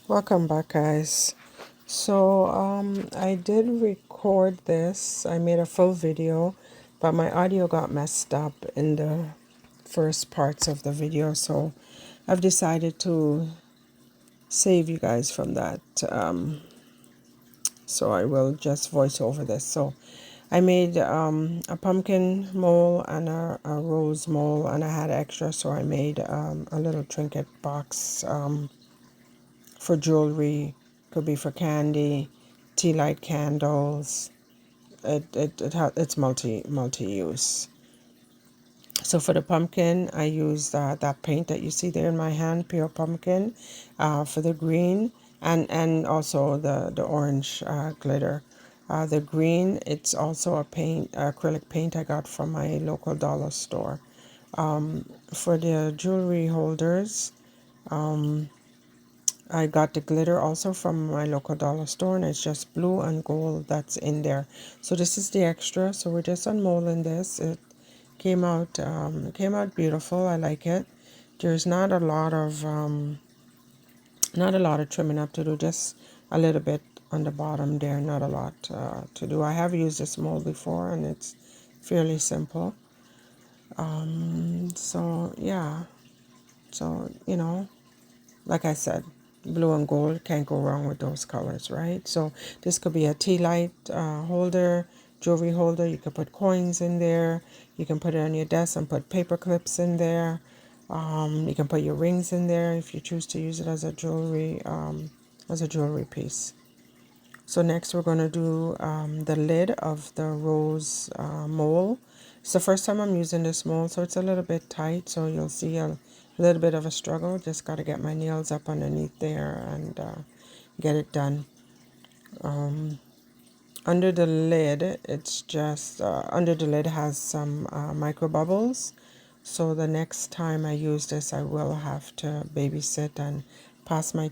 Welcome back, guys. So I did record this. I made a full video, but my audio got messed up in the first parts of the video, so I've decided to save you guys from that. So I will just voice over this. So I made a pumpkin mole and a rose mole, and I had extra, so I made a little trinket box for jewelry. Could be for candy, tea light candles. It's multi use. So for the pumpkin, I used that paint that you see there in my hand, pure pumpkin, for the green, and also the orange glitter. The green, it's also a paint, acrylic paint I got from my local dollar store. For the jewelry holders, I got the glitter also from my local dollar store, and it's just blue and gold that's in there. So this is the extra. So we're just unmolding this. It came out beautiful. I like it. There's not a lot of trimming up to do. Just a little bit on the bottom there. Not a lot to do. I have used this mold before, and it's fairly simple. So yeah. So like I said, blue and gold, can't go wrong with those colors, right? So this could be a tea light holder, jewelry holder. You could put coins in there. You can put it on your desk and put paper clips in there. You can put your rings in there if you choose to use it as a jewelry piece. So next we're going to do the lid of the rose mole. It's the first time I'm using this mold, so it's a little bit tight. So you'll see a little bit of a struggle. Just got to get my nails up underneath there and get it done. Under the lid, it's just, under the lid has some micro bubbles. So the next time I use this, I will have to babysit and pass my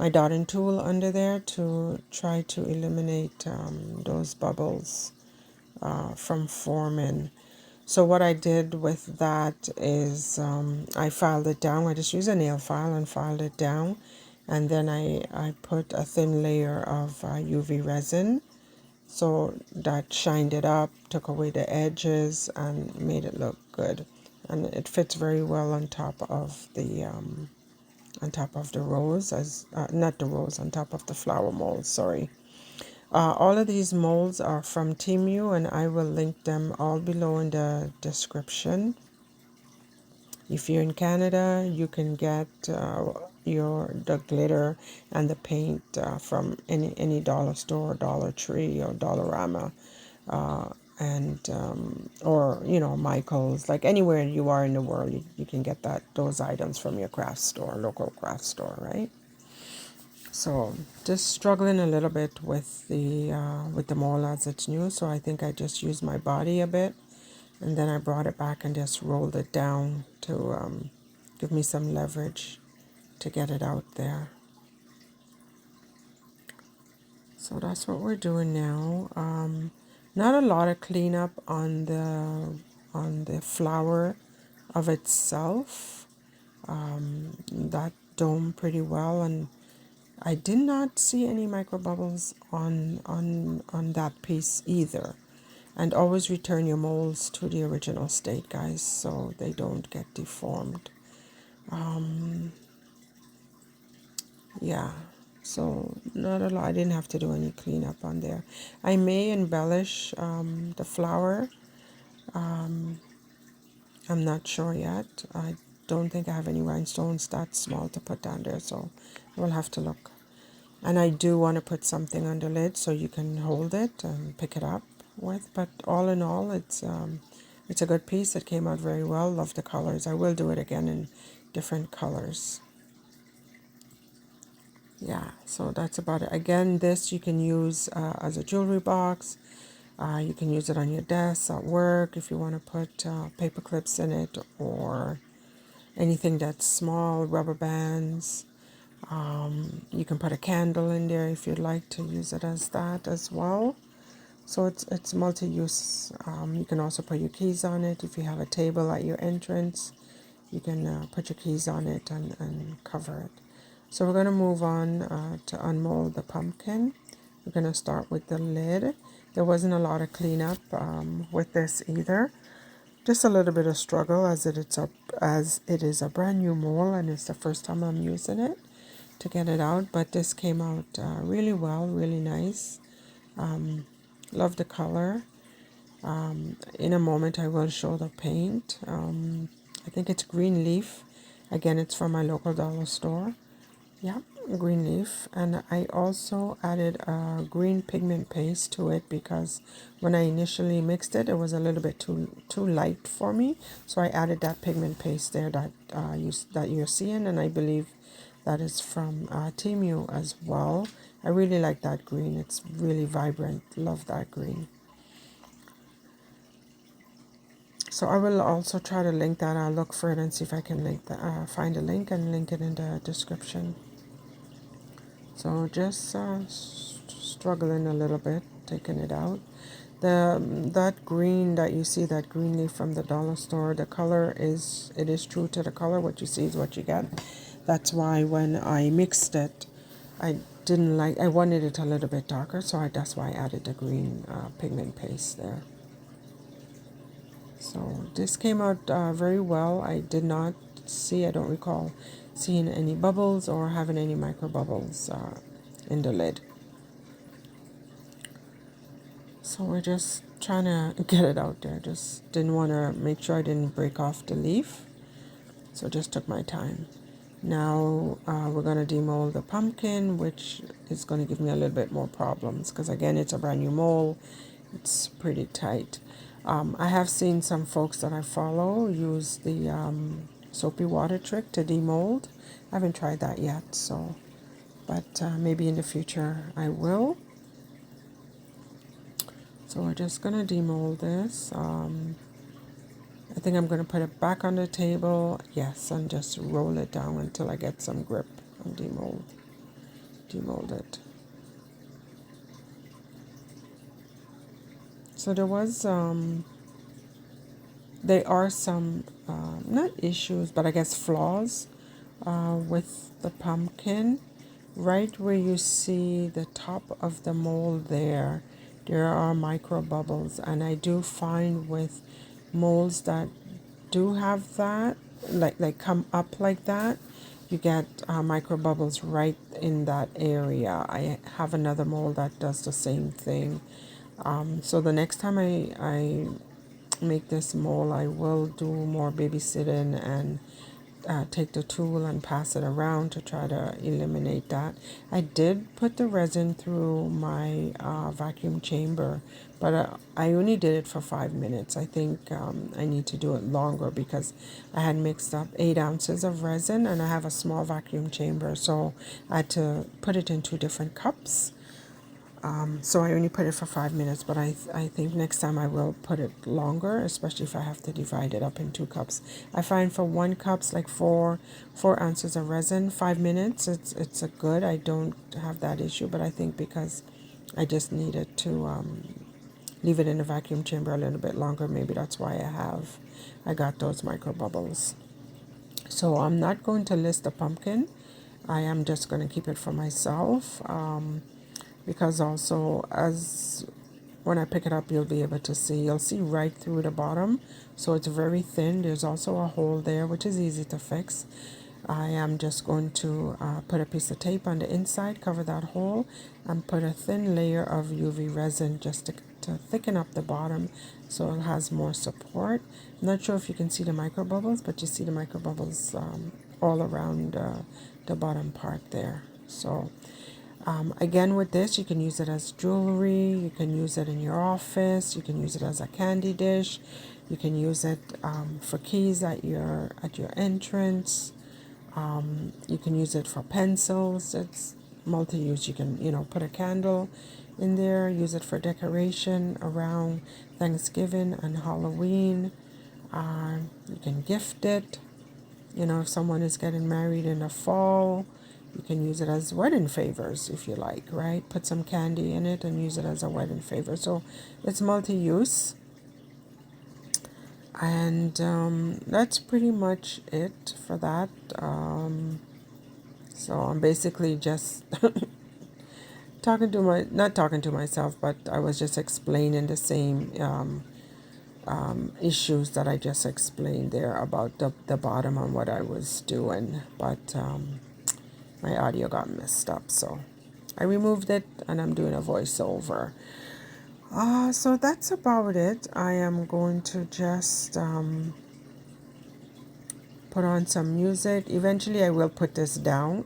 dotting tool under there to try to eliminate those bubbles from forming. So what I did with that is I filed it down. I just used a nail file and filed it down. And then I put a thin layer of UV resin. So that shined it up, took away the edges, and made it look good. And it fits very well on top of the rose, as not the rose, on top of the flower mold. Sorry. All of these molds are from Temu, and I will link them all below in the description. If you're in Canada, you can get the glitter and the paint from any dollar store, Dollar Tree, or Dollarama, and or Michael's. Like anywhere you are in the world, you can get those items from your craft store, local craft store, right? So just struggling a little bit with the mole as it's new. So I think I just used my body a bit, and then I brought it back and just rolled it down to give me some leverage to get it out there. So that's what we're doing now. Not a lot of cleanup on the flower of itself. That domed pretty well, and I did not see any micro bubbles on that piece either. And always return your molds to the original state, guys, so they don't get deformed. Yeah, so not a lot. I didn't have to do any cleanup on there. I may embellish the flower. I'm not sure yet. I don't think I have any rhinestones that small to put down there, so I will have to look. And I do want to put something on the lid so you can hold it and pick it up with. But all in all, it's a good piece. It came out very well. Love the colors. I will do it again in different colors. Yeah, so that's about it. Again, this you can use as a jewelry box. You can use it on your desk at work if you want to put paper clips in it, or anything that's small, rubber bands. You can put a candle in there if you'd like to use it as that as well. So it's multi-use. You can also put your keys on it. If you have a table at your entrance, you can put your keys on it and cover it. So we're going to move on to unmold the pumpkin. We're going to start with the lid. There wasn't a lot of cleanup with this either. Just a little bit of struggle as it is a brand new mold and it's the first time I'm using it to get it out. But this came out really well, really nice. Love the color. In a moment I will show the paint. I think it's green leaf. Again, it's from my local dollar store. Yeah, green leaf. And I also added a green pigment paste to it because when I initially mixed it, it was a little bit too light for me. So I added that pigment paste there that you're seeing, and I believe that is from Temu as well. I really like that green. It's really vibrant. Love that green. So I will also try to link that. I'll look for it and see if I can find a link and link it in the description. So just struggling a little bit, taking it out. That green that you see, that green leaf from the dollar store, the color is true to the color. What you see is what you get. That's why when I mixed it, I I wanted it a little bit darker, so that's why I added the green pigment paste there. So this came out very well. I don't recall seeing any bubbles or having any micro bubbles in the lid. So we're just trying to get it out there. Just didn't want to make sure I didn't break off the leaf. So just took my time. Now we're going to demold the pumpkin, which is going to give me a little bit more problems because again, it's a brand new mold. It's pretty tight. I have seen some folks that I follow use the soapy water trick to demold. I haven't tried that yet, but maybe in the future I will. So we're just going to demold this. I think I'm going to put it back on the table. Yes, and just roll it down until I get some grip and demold it. So there are some, not issues, but I guess flaws with the pumpkin. Right where you see the top of the mold there are micro bubbles, and I do find with molds that do have that, like come up like that, you get micro bubbles right in that area. I have another mold that does the same thing. So the next time I make this mold, I will do more babysitting and take the tool and pass it around to try to eliminate that. I did put the resin through my vacuum chamber, but I only did it for 5 minutes. I think I need to do it longer because I had mixed up 8 ounces of resin and I have a small vacuum chamber, so I had to put it in 2 different cups. So I only put it for 5 minutes, but I think next time I will put it longer, especially if I have to divide it up in 2 cups. I find for 1 cup, like 4 ounces of resin, 5 minutes, it's a good. I don't have that issue, but I think because I just needed to leave it in the vacuum chamber a little bit longer, maybe that's why I got those micro bubbles. So I'm not going to list the pumpkin. I am just going to keep it for myself. Because also as when I pick it up, you'll see right through the bottom, so it's very thin. There's also a hole there which is easy to fix. I am just going to put a piece of tape on the inside, cover that hole, and put a thin layer of UV resin just to thicken up the bottom so it has more support. I'm not sure if you can see the micro bubbles, but you see the micro bubbles all around the bottom part there. So again, with this, you can use it as jewelry, you can use it in your office, you can use it as a candy dish, you can use it for keys at your entrance, you can use it for pencils. It's multi-use. You can, put a candle in there, use it for decoration around Thanksgiving and Halloween. You can gift it. If someone is getting married in the fall, you can use it as wedding favors if you like, right? Put some candy in it and use it as a wedding favor. So it's multi-use. And that's pretty much it for that. So I'm basically just talking to my, not talking to myself, but I was just explaining the same issues that I just explained there about the bottom and what I was doing. But my audio got messed up, so I removed it and I'm doing a voiceover. So that's about it. I am going to just put on some music. Eventually, I will put this down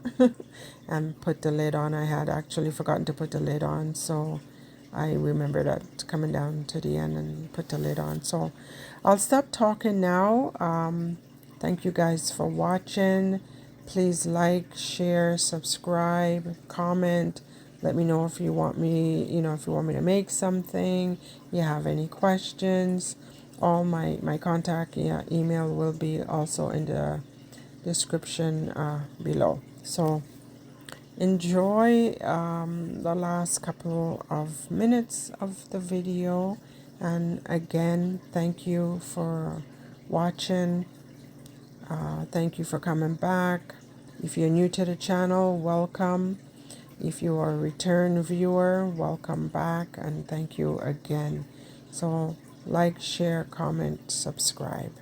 and put the lid on. I had actually forgotten to put the lid on, so I remember that coming down to the end and put the lid on. So I'll stop talking now. Thank you guys for watching. Please like, share, subscribe, comment. Let me know if you want me, if you want me to make something, you have any questions. All my contact email will be also in the description below. So enjoy the last couple of minutes of the video. And again, thank you for watching. Thank you for coming back. If you're new to the channel, welcome. If you are a return viewer, welcome back and thank you again. So like, share, comment, subscribe.